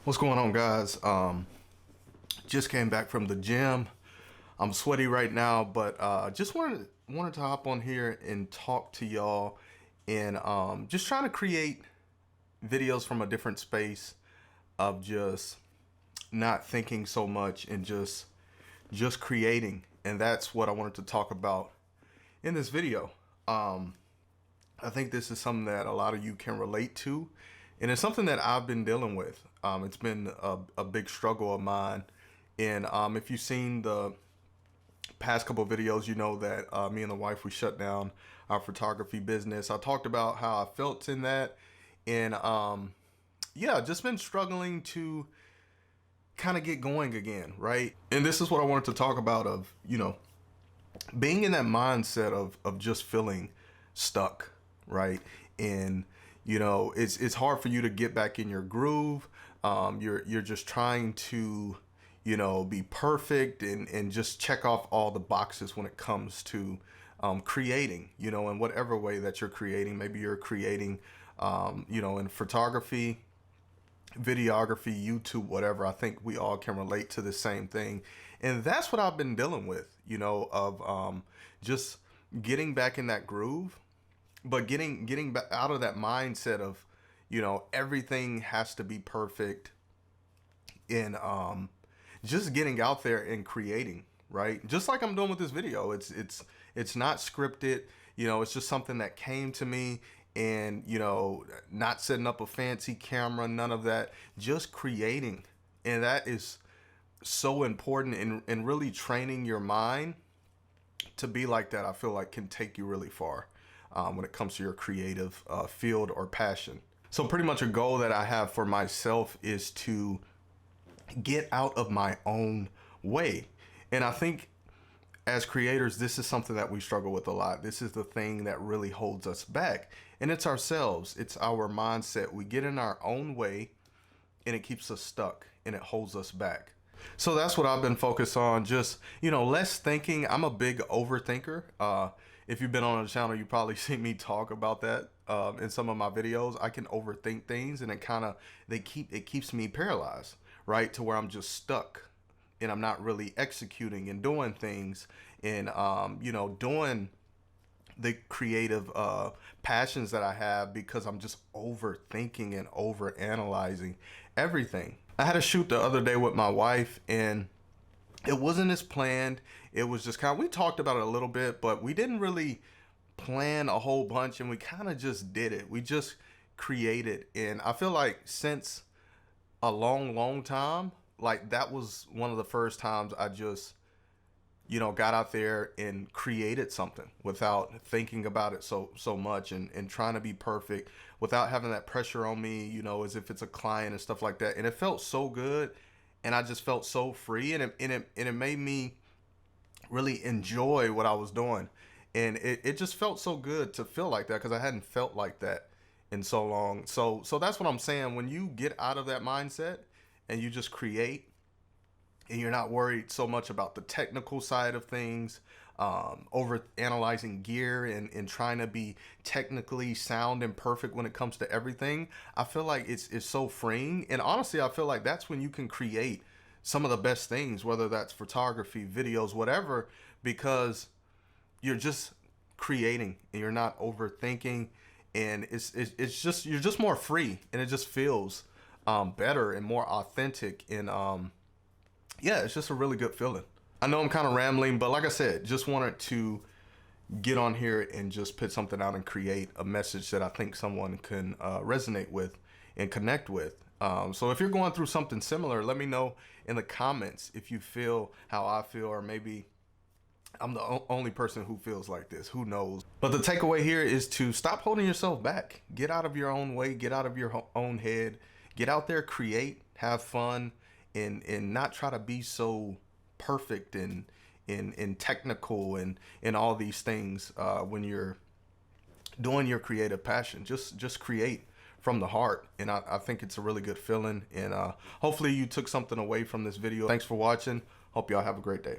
What's going on, guys? Just came back from the gym. I'm sweaty right now, but just wanted to hop on here and talk to y'all, and just trying to create videos from a different space of just not thinking so much and just creating. And that's what I wanted to talk about in this video. I think this is something that a lot of you can relate to, and it's something that I've been dealing with. It's been a big struggle of mine. And if you've seen the past couple of videos, you know that me and the wife, we shut down our photography business. I talked about how I felt in that. And yeah, just been struggling to kind of get going again, right? And this is what I wanted to talk about, of, being in that mindset of just feeling stuck, right? And it's hard for you to get back in your groove. You're just trying to be perfect and just check off all the boxes when it comes to creating, in whatever way that you're creating. Maybe you're creating in photography, videography, YouTube, whatever. I think we all can relate to the same thing. And that's what I've been dealing with, of just getting back in that groove, but getting back out of that mindset of, everything has to be perfect, and just getting out there and creating, right? Just like I'm doing with this video. It's not scripted, it's just something that came to me. And, not setting up a fancy camera, none of that, just creating. And that is so important, and really training your mind to be like that, I feel like, can take you really far when it comes to your creative field or passion. So pretty much a goal that I have for myself is to get out of my own way. And I think as creators, this is something that we struggle with a lot. This is the thing that really holds us back. And it's ourselves. It's our mindset. We get in our own way, and it keeps us stuck, and it holds us back. So that's what I've been focused on. Just, less thinking. I'm a big overthinker. If you've been on the channel, you probably seen me talk about that in some of my videos. I can overthink things, and it keeps me paralyzed, right? To where I'm just stuck, and I'm not really executing and doing things, and doing the creative passions that I have, because I'm just overthinking and overanalyzing everything. I had a shoot the other day with my wife, and it wasn't as planned. It was just we talked about it a little bit, but we didn't really plan a whole bunch, and we kind of just did it. We just created. And I feel like since a long time, like, that was one of the first times I just got out there and created something without thinking about it so much, and trying to be perfect, without having that pressure on me, as if it's a client and stuff like that. And it felt so good, and I just felt so free, and it made me really enjoy what I was doing. And it just felt so good to feel like that, because I hadn't felt like that in so long. So that's what I'm saying. When you get out of that mindset and you just create, and you're not worried so much about the technical side of things, over analyzing gear, and trying to be technically sound and perfect when it comes to everything, I feel like it's so freeing. And honestly, I feel like that's when you can create some of the best things, whether that's photography, videos, whatever, because you're just creating, and you're not overthinking, and it's just, you're just more free, and it just feels better and more authentic. And yeah, it's just a really good feeling. I know I'm kind of rambling, but like I said, just wanted to get on here and just put something out and create a message that I think someone can resonate with and connect with. So if you're going through something similar, let me know in the comments if you feel how I feel, or maybe I'm the only person who feels like this. Who knows? But the takeaway here is to stop holding yourself back. Get out of your own way. Get out of your own head. Get out there, create, have fun, and not try to be so perfect and technical and all these things when you're doing your creative passion. Just create from the heart, and I think it's a really good feeling. And hopefully you took something away from this video. Thanks for watching. Hope y'all have a great day.